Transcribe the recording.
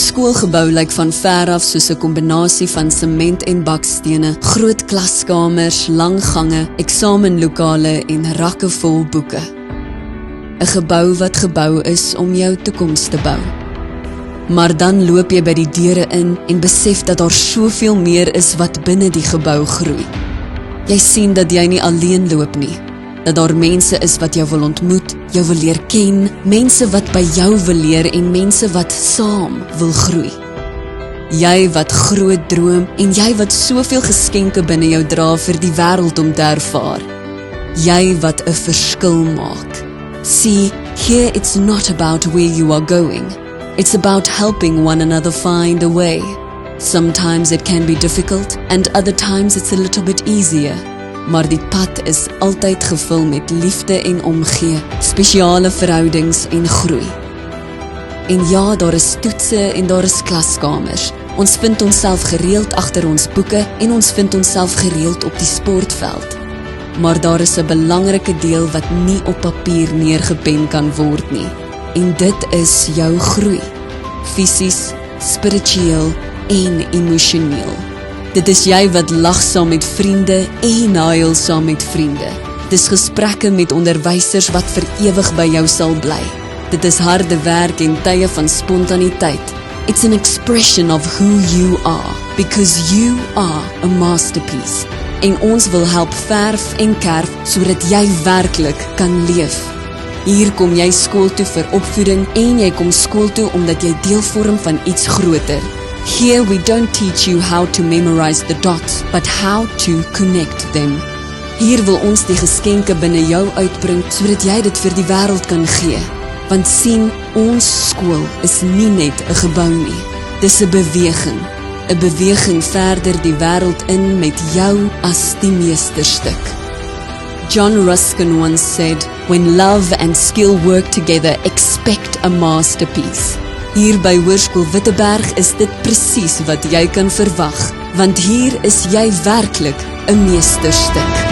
skoolgebou lyk van ver af soos 'n kombinasie van sement en bakstene, groot klaskamers, lang gange, eksamenlokale en rakke vol boeke. 'n Gebou wat gebou is om jou toekoms te bou. Maar dan loop jy by die deure in en besef dat daar soveel meer is wat binne die gebou groei. Jy sien dat jy nie alleen loop nie, dat daar mense is wat jou wil ontmoet, jou wil leer ken, mense wat by jou wil leer en mense wat saam wil groei. Jy wat groot droom en jy wat soveel geskenke binne jou dra vir die wêreld om te ervaar. Jy wat 'n verskil maak. See, here it's not about where you are going. It's about helping one another find a way. Sometimes it can be difficult and other times it's a little bit easier. Maar die pad is altyd gevul met liefde en omgee, spesiale verhoudings en groei. En ja, daar is toetse en daar is klaskamers. Ons vind onsself gereeld agter ons boeke en ons vind onsself gereeld op die sportveld. Maar daar is 'n belangrike deel wat nie op papier neergepen kan word nie. En dit is jou groei. Fisies, spiritueel en emosioneel. Dit is jy wat lag saam met vriende en huil saam met vriende. Dis gesprekke met onderwysers wat vir ewig by jou sal bly. Dit is harde werk en tye van spontaniteit. It's an expression of who you are, because you are a masterpiece. En ons wil help verf en kerf sodat jy werklik kan leef. Hier kom jy skool toe vir opvoeding en jy kom skool toe omdat jy deel vorm van iets groter. Here we don't teach you how to memorize the dots, but how to connect them. Hier wil ons die geskenke binne jou uitbring sodat jy dit vir die wêreld kan gee. Want sien, ons skool is nie net 'n gebou nie. Dis 'n beweging verder die wêreld in met jou as die meesterstuk. John Ruskin once said, "When love and skill work together, expect a masterpiece." Hier by Hoërskool Witteberg is dit presies wat jy kan verwag, want hier is jy werklik 'n meesterstuk.